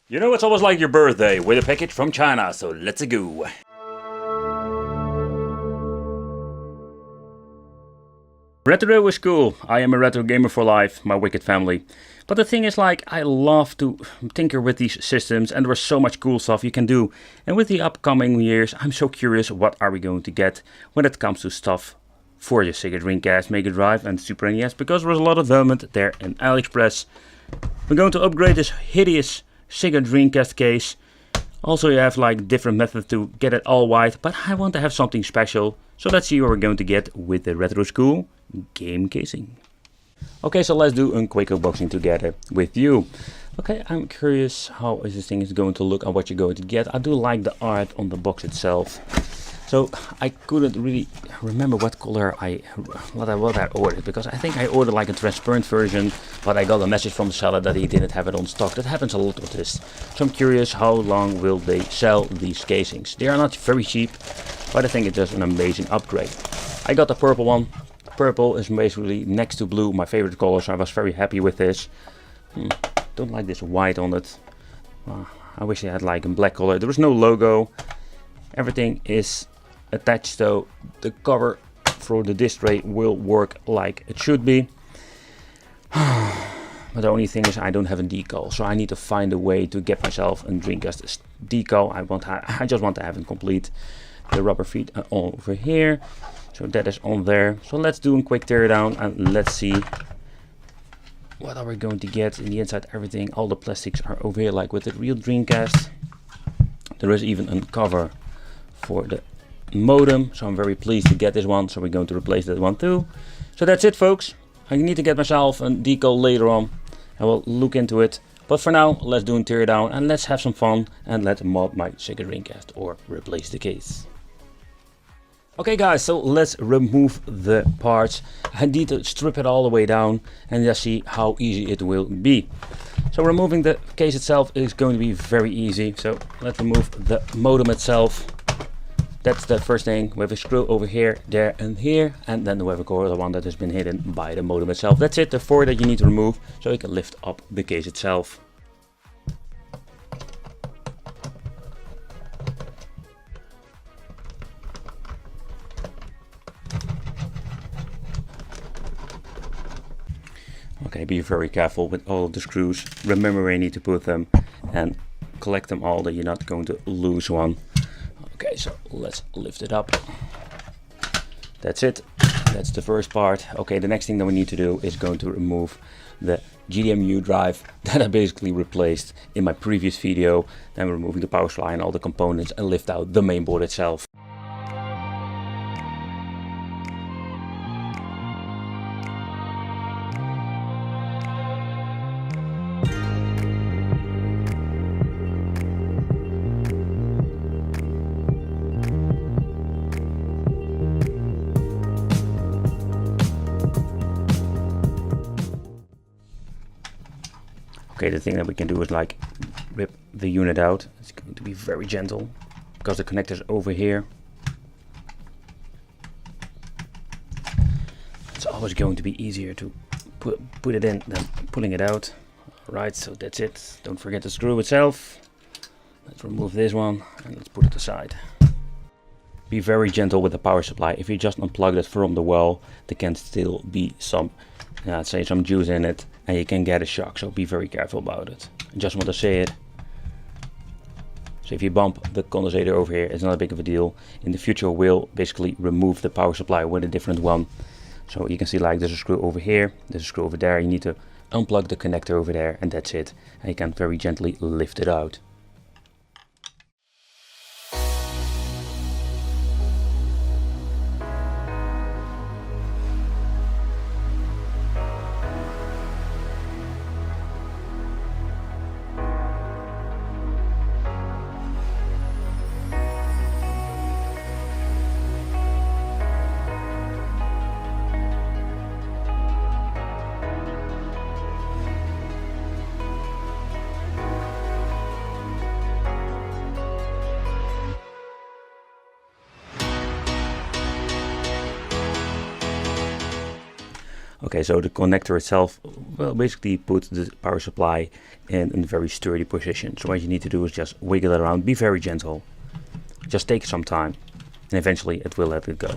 You know, it's almost like your birthday with a package from China, so let's go. Retro is cool. I am a retro gamer for life, my wicked family. But the thing is, like, I love to tinker with these systems and there's so much cool stuff you can do. And with the upcoming years, I'm so curious what are we going to get when it comes to stuff for your Sega Dreamcast, Mega Drive and Super NES, because there was a lot of development there in AliExpress. We're going to upgrade this hideous Sega Dreamcast case. Also, you have like different methods to get it all white, but I want to have something special. So let's see what we're going to get with the Retro School game casing. Okay, so let's do a quick unboxing together with you. Okay, I'm curious how this thing is going to look and what you're going to get. I do like the art on the box itself. So I couldn't really remember what color what I ordered, because I think I ordered like a transparent version, but I got a message from the seller that he didn't have it on stock. That happens a lot with this. So I'm curious, how long will they sell these casings? They are not very cheap, but I think it's just an amazing upgrade. I got the purple one. Purple is basically next to blue, my favorite color, so I was very happy with this. Don't like this white on it. I wish I had like a black color. There was no logo. Everything is attached, so the cover for the disc tray will work like it should be. But the only thing is I don't have a decal, so I need to find a way to get myself a Dreamcast decal. I just want to have it complete. The rubber feet are all over here, so that is on there. So let's do a quick teardown and let's see what are we going to get in the inside. Everything, all the plastics are over here like with the real Dreamcast. There is even a cover for the modem, so I'm very pleased to get this one, so we're going to replace that one too. So that's it, folks. I need to get myself a decal later on. I will look into it, but for now let's do a teardown and let's have some fun and let's mod my Sega Dreamcast or replace the case. Okay guys, so let's remove the parts. I need to strip it all the way down and just see how easy it will be. So removing the case itself is going to be very easy. So let's remove the modem itself. That's the first thing. We have a screw over here, there and here, and then we have a cord, the one that has been hidden by the modem itself. That's it, the four that you need to remove so you can lift up the case itself. Okay, be very careful with all of the screws. Remember where you need to put them and collect them all, that you're not going to lose one. Okay, so let's lift it up. That's it. That's the first part. Okay, the next thing that we need to do is going to remove the GDMU drive that I basically replaced in my previous video. Then we're removing the power supply and all the components and lift out the main board itself. Okay, the thing that we can do is like rip the unit out. It's going to be very gentle because the connector's over here. It's always going to be easier to put it in than pulling it out. Alright, so that's it. Don't forget the screw itself. Let's remove this one and let's put it aside. Be very gentle with the power supply. If you just unplug it from the wall, there can still be some some juice in it and you can get a shock, so be very careful about it. I just want to say it. So if you bump the condensator over here, it's not a big of a deal. In the future we'll basically remove the power supply with a different one. So you can see like there's a screw over here, there's a screw over there. You need to unplug the connector over there and that's it. And you can very gently lift it out. Okay, so the connector itself will basically put the power supply in a very sturdy position. So what you need to do is just wiggle it around, be very gentle. Just take some time and eventually it will let it go.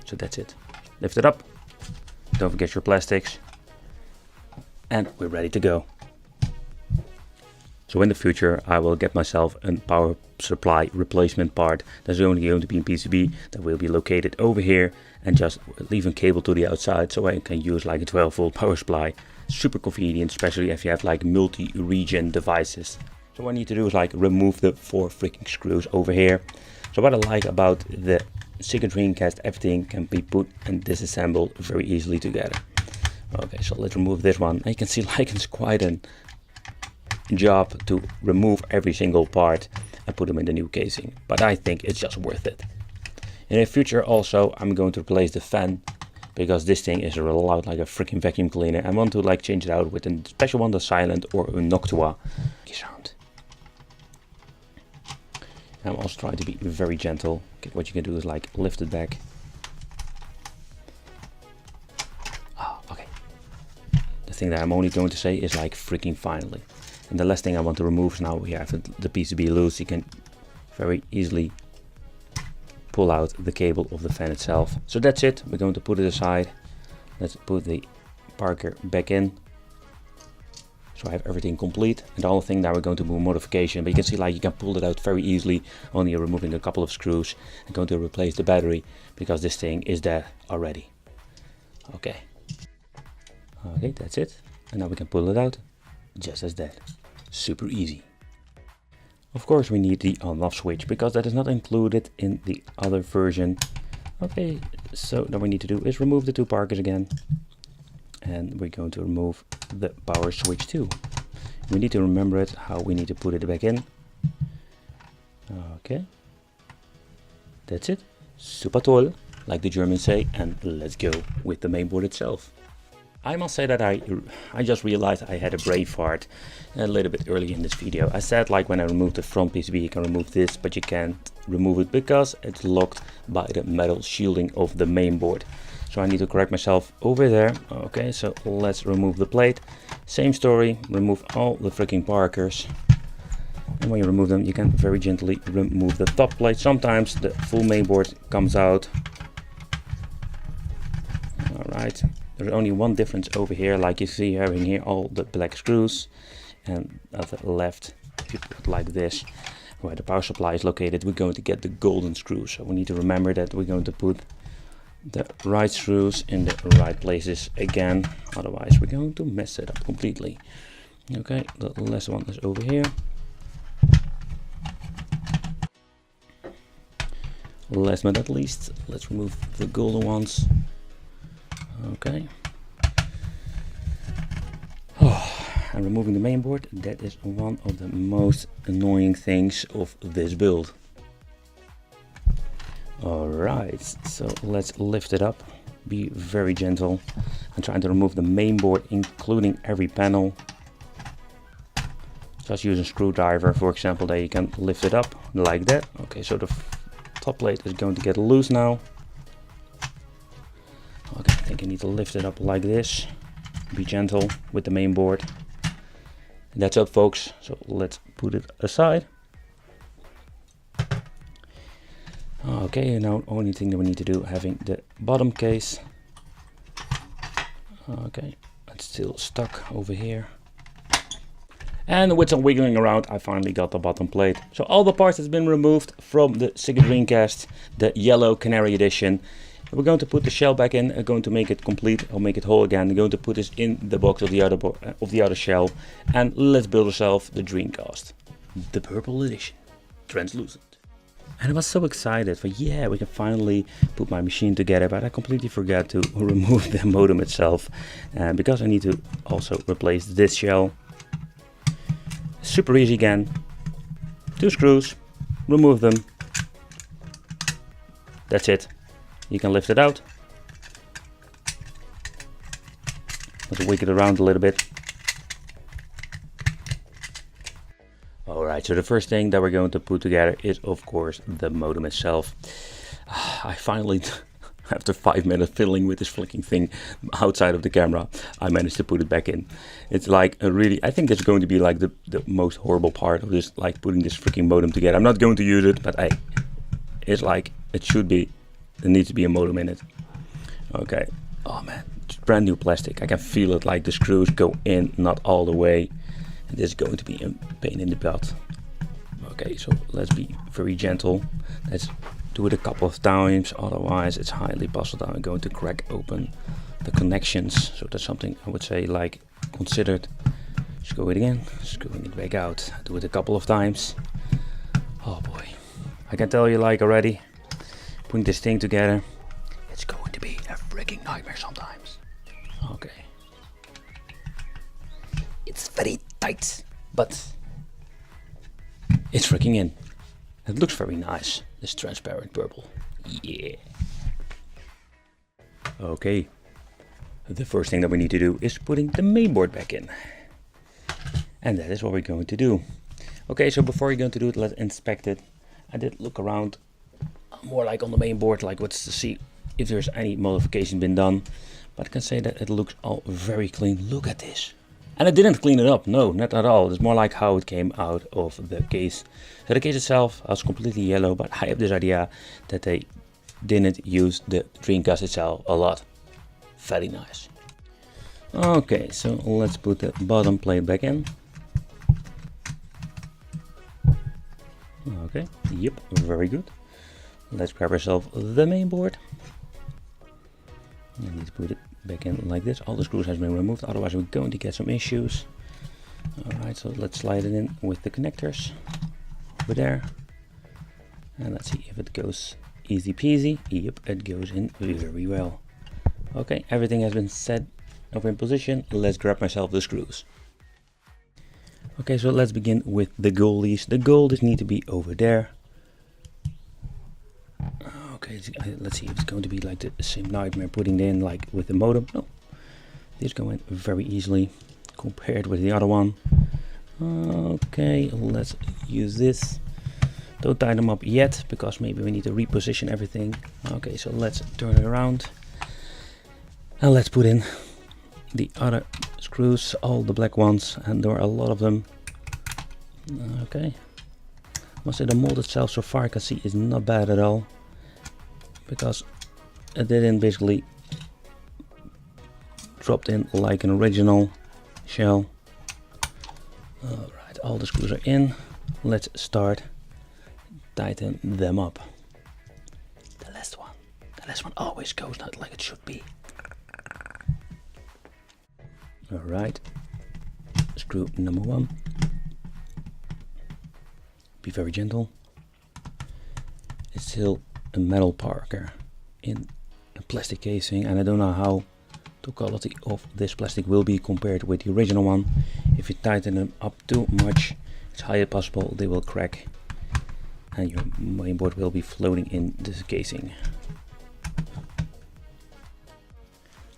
So that's it. Lift it up. Don't forget your plastics. And we're ready to go. So in the future I will get myself a power supply replacement part that's only going to be in PCB that will be located over here, and just leave a cable to the outside so I can use like a 12-volt power supply. Super convenient, especially if you have like multi-region devices. So what I need to do is like remove the 4 freaking screws over here. So what I like about the Sega Dreamcast, everything can be put and disassembled very easily together. Okay, so let's remove this one. You can see like it's quite a job to remove every single part and put them in the new casing, but I think it's just worth it. In the future also I'm going to replace the fan, because this thing is loud like a freaking vacuum cleaner. I want to like change it out with a special one, the silent or a Noctua sound. I'm also trying to be very gentle. Okay, what you can do is like lift it back. Oh, okay. The thing that I'm only going to say is like freaking finally. And the last thing I want to remove is now we have the PCB loose. You can very easily pull out the cable of the fan itself. So that's it. We're going to put it aside. Let's put the Parker back in. So I have everything complete. And the only thing that we're going to do modification, but you can see like you can pull it out very easily, only removing a couple of screws. I'm going to replace the battery because this thing is dead already. Okay. Okay, that's it. And now we can pull it out just as that. Super easy. Of course we need the on-off switch because that is not included in the other version. Okay, so what we need to do is remove the 2 Parkers again. And we're going to remove the power switch too. We need to remember it, how we need to put it back in. Okay. That's it. Super toll, like the Germans say, and let's go with the mainboard itself. I must say that I just realized I had a brain fart a little bit early in this video. I said like when I remove the front PCB you can remove this, but you can't remove it because it's locked by the metal shielding of the mainboard. So I need to correct myself over there. Okay, so let's remove the plate. Same story, remove all the freaking Parkers. And when you remove them, you can very gently remove the top plate. Sometimes the full mainboard comes out. Alright, there's only one difference over here, like you see having here all the black screws. And at the left, if you put it like this, where the power supply is located, we're going to get the golden screws. So we need to remember that we're going to put the right screws in the right places again, otherwise we're going to mess it up completely. Okay, the last one is over here. Last but not least, let's remove the golden ones. Okay. And removing the mainboard, that is one of the most annoying things of this build. Alright, so let's lift it up, be very gentle. I'm trying to remove the mainboard, including every panel. Just use a screwdriver, for example, there you can lift it up like that. Okay, so the top plate is going to get loose now. Okay, I think I need to lift it up like this. Be gentle with the mainboard. And that's it, folks, so let's put it aside. Okay, now only thing that we need to do, having the bottom case. Okay, it's still stuck over here. And with some wiggling around, I finally got the bottom plate. So all the parts has been removed from the Sega Dreamcast, the yellow Canary edition. We're going to put the shell back in. I'm going to make it complete. I'll make it whole again. I'm going to put this in the box of the other shell, and let's build ourselves the Dreamcast, the purple edition, translucent. And I was so excited for, yeah, we can finally put my machine together, but I completely forgot to remove the modem itself, because I need to also replace this shell. Super easy again. 2 screws, remove them. That's it. You can lift it out. Let's wiggle it around a little bit. Alright, so the first thing that we're going to put together is of course the modem itself. I finally After 5 minutes fiddling with this flicking thing outside of the camera, I managed to put it back in. It's like a really, I think that's going to be like the most horrible part of this, like putting this freaking modem together. I'm not going to use it, but hey, it's like, it should be, there needs to be a modem in it. Okay, oh man, it's brand new plastic. I can feel it, like the screws go in, not all the way. And this is going to be a pain in the butt. Okay, so let's be very gentle. Let's do it a couple of times, otherwise it's highly possible I'm going to crack open the connections. So that's something I would say like considered. Screw it again, screwing it back out. Do it a couple of times. Oh boy, I can tell you like already, putting this thing together, it's going to be a freaking nightmare sometimes. Okay. It's very tight, but it's freaking in. It looks very nice, this transparent purple. Yeah. Okay. The first thing that we need to do is putting the mainboard back in. And that is what we're going to do. Okay, so before you're going to do it, let's inspect it. I did look around more like on the mainboard, like what's to see if there's any modification been done. But I can say that it looks all very clean. Look at this. And I didn't clean it up, no, not at all. It's more like how it came out of the case. So the case itself was completely yellow, but I have this idea that they didn't use the Dreamcast itself a lot. Very nice. Okay, so let's put the bottom plate back in. Okay, yep, very good. Let's grab ourselves the main board. I need to put it back in like this. All the screws have been removed, otherwise we're going to get some issues. Alright, so let's slide it in with the connectors over there. And let's see if it goes easy peasy. Yep, it goes in very well. Okay, everything has been set over in position. Let's grab myself the screws. Okay, so let's begin with the goldies. The goldies need to be over there. Okay, let's see if it's going to be like the same nightmare putting it in like with the modem. No, this go in very easily compared with the other one. Okay, let's use this. Don't tie them up yet because maybe we need to reposition everything. Okay, so let's turn it around. And let's put in the other screws, all the black ones, and there are a lot of them. Okay, I must say the mold itself so far I can see is not bad at all, because it didn't basically dropped in like an original shell. Alright, all the screws are in. Let's start tighten them up. The last one always goes not like it should be. Alright, screw number 1. Be very gentle. It's still a metal parker in a plastic casing, and I don't know how the quality of this plastic will be compared with the original one. If you tighten them up too much, it's highly possible they will crack and your mainboard will be floating in this casing.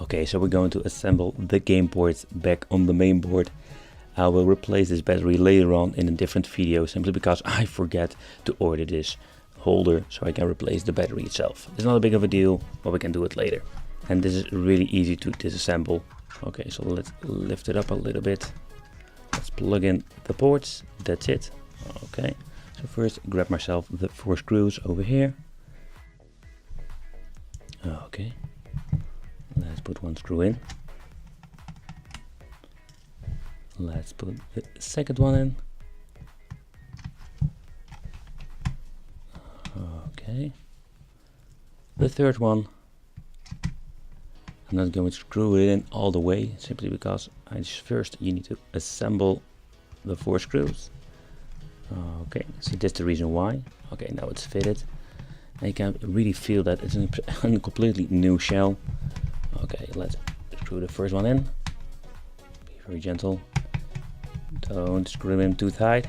Okay, so we're going to assemble the game ports back on the main board. I will replace this battery later on in a different video, simply because I forget to order this holder so I can replace the battery itself. It's not a big of a deal, but we can do it later. And this is really easy to disassemble. Okay, so let's lift it up a little bit. Let's plug in the ports. That's it. Okay, so first grab myself the 4 screws over here. Okay, let's put 1 screw in. Let's put the second one in. Okay, the third one. I'm not going to screw it in all the way, simply because first you need to assemble the 4 screws. Okay, so that's the reason why. Okay, now it's fitted. And you can really feel that it's a completely new shell. Okay, let's screw the first one in. Be very gentle. Don't screw in too tight.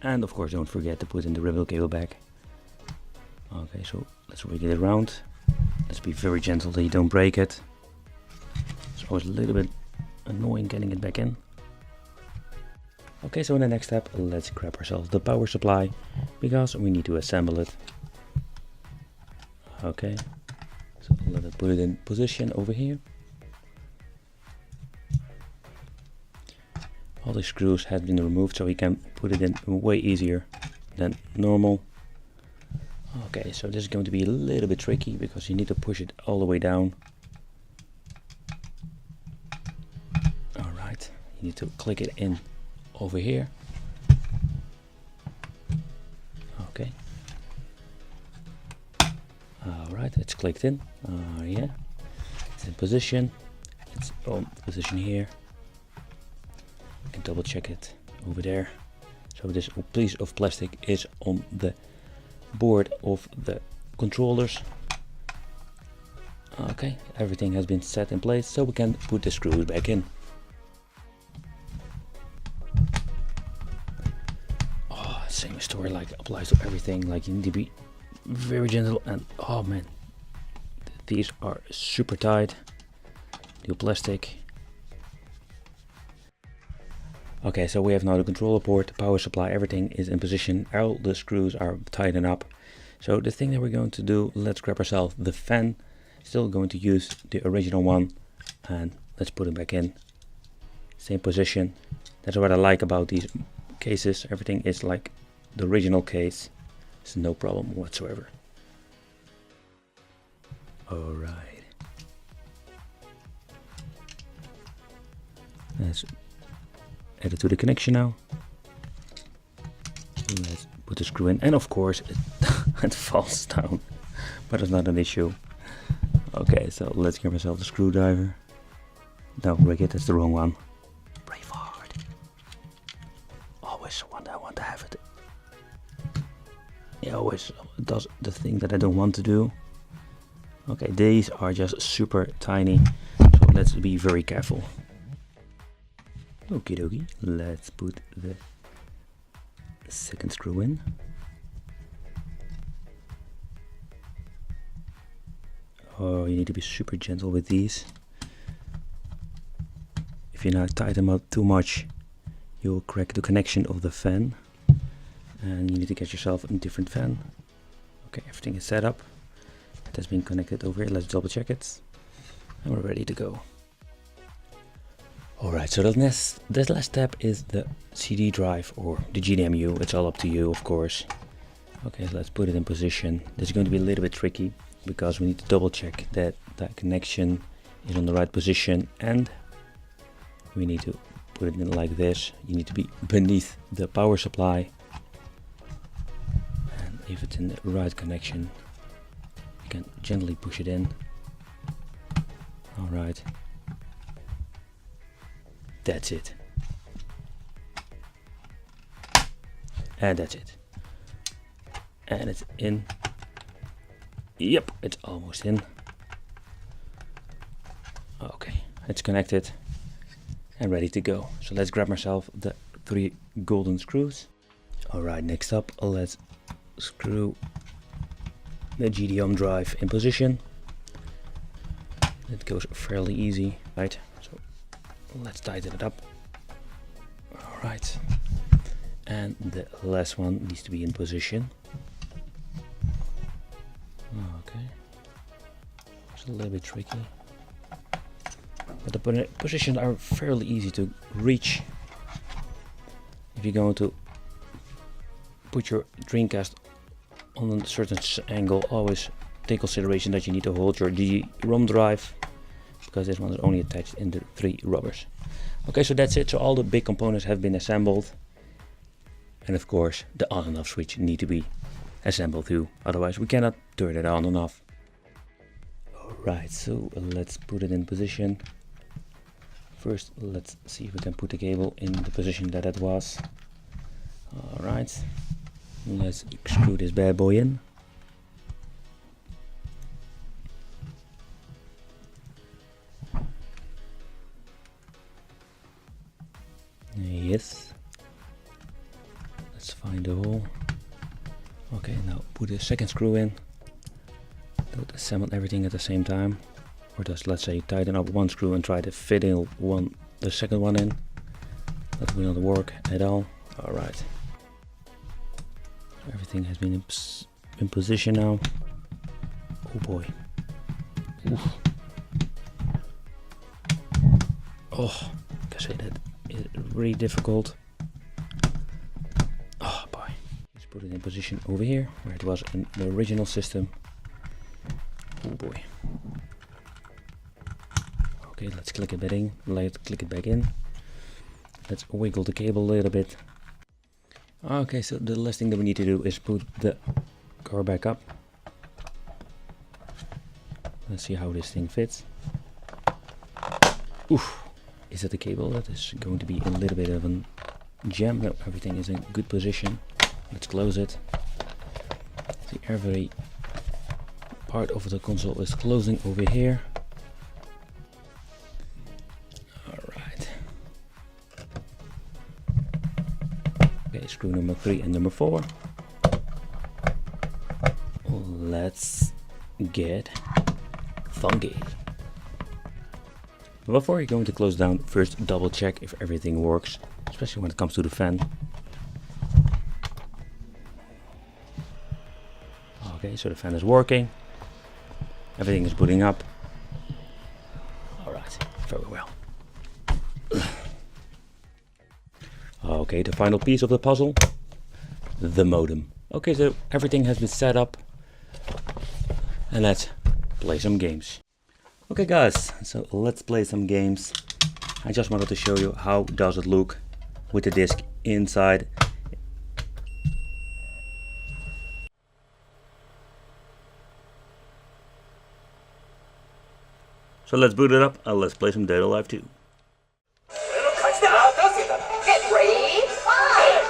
And of course don't forget to put in the ribbon cable back. Okay, so let's wiggle it around. Let's be very gentle that you don't break it. It's always a little bit annoying getting it back in. Okay, so in the next step, let's grab ourselves the power supply, because we need to assemble it. Okay, So let us put it in position over here. All the screws have been removed, so we can put it in way easier than normal. Okay, so this is going to be a little bit tricky because you need to push it all the way down. Alright, you need to click it in over here. Okay. Alright, it's clicked in. Yeah, it's in position. It's on position here. You can double check it over there. So this piece of plastic is on the board of the controllers. Okay, everything has been set in place, so we can put the screws back in. Oh, same story, like applies to everything. Like you need to be very gentle, and oh man, these are super tight. New plastic. Okay, so we have now the controller port, the power supply, everything is in position. All the screws are tightened up. So the thing that we're going to do, let's grab ourselves the fan. Still going to use the original one, and let's put it back in. Same position. That's what I like about these cases. Everything is like the original case. It's no problem whatsoever. Alright. Let's add it to the connection now. Let's put the screw in, and of course it falls down, but it's not an issue. Okay, so let's give ourselves a screwdriver. No, Ricket, that's the wrong one. Brave hard. Always want to have it. It always does the thing that I don't want to do. Okay, these are just super tiny, so let's be very careful. Okie dokie, let's put the second screw in. Oh, you need to be super gentle with these. If you now tighten them up too much, you'll crack the connection of the fan, and you need to get yourself a different fan. Okay, everything is set up. It has been connected over here. Let's double check it, and we're ready to go. Alright, so the last step is the CD drive or the GDMU. It's all up to you, of course. Okay, so let's put it in position. This is going to be a little bit tricky because we need to double check that that connection is on the right position, and we need to put it in like this. You need to be beneath the power supply, and if it's in the right connection, you can gently push it in. Alright. That's it. And that's it. And it's in. Yep, it's almost in. Okay, it's connected and ready to go. So let's grab myself the 3 golden screws. Alright, next up, let's screw the GDM drive in position. It goes fairly easy, right? So let's tighten it up. Alright, and the last one needs to be in position. Okay, it's a little bit tricky, but the positions are fairly easy to reach. If you're going to put your Dreamcast on a certain angle, always take consideration that you need to hold your DROM drive, because this one is only attached in the 3 rubbers. Okay, so that's it. So all the big components have been assembled, and of course the on and off switch need to be assembled too, otherwise we cannot turn it on and off. Alright, so let's put it in position. First, let's see if we can put the cable in the position that it was. Alright, let's screw this bad boy in. Yes, let's find the hole. Okay, now put the second screw in. Don't assemble everything at the same time, or just, let's say, tighten up one screw and try to fit in the second one in. That will not work at all. Alright, everything has been in position now. Oh boy, Oh, I can say that is really difficult. Oh boy. Let's put it in position over here where it was in the original system. Oh boy. Okay, let's click it back in. Let's click it back in. Let's wiggle the cable a little bit. Okay, so the last thing that we need to do is put the cover back up. Let's see how this thing fits. Oof. Is that the cable that is going to be a little bit of a jam? No, everything is in good position. Let's close it. See, every part of the console is closing over here. Alright. Okay, screw number 3 and number 4. Let's get funky. Before you're going to close down, first double check if everything works, especially when it comes to the fan. Okay, so the fan is working. Everything is booting up. Alright, very well. Okay, the final piece of the puzzle, the modem. Okay, so everything has been set up. And let's play some games. Okay guys, so let's play some games. I just wanted to show you how does it look with the disc inside. So let's boot it up and let's play some Dead or Alive 2. Get ready, fight!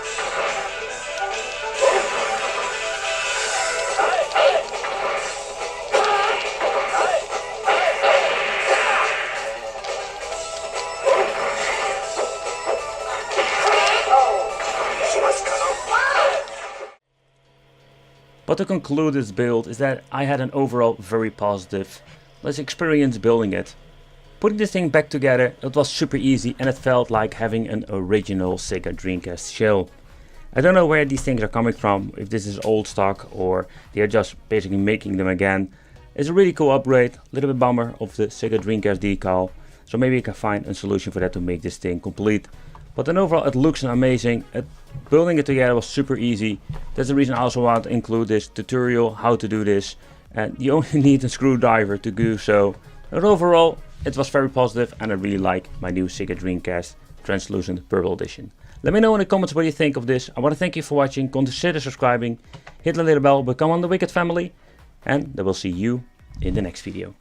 But to conclude this build is that I had an overall very positive experience building it. Putting this thing back together, it was super easy and it felt like having an original Sega Dreamcast shell. I don't know where these things are coming from, if this is old stock or they're just basically making them again. It's a really cool upgrade, a little bit bummer of the Sega Dreamcast decal, so maybe I can find a solution for that to make this thing complete. But then overall it looks amazing. Building it together was super easy. That's the reason I also want to include this tutorial how to do this. And you only need a screwdriver to do so. But overall it was very positive and I really like my new Sega Dreamcast Translucent Purple Edition. Let me know in the comments what you think of this. I want to thank you for watching. Consider subscribing, hit the little bell, become on the Wicked family, and I will see you in the next video.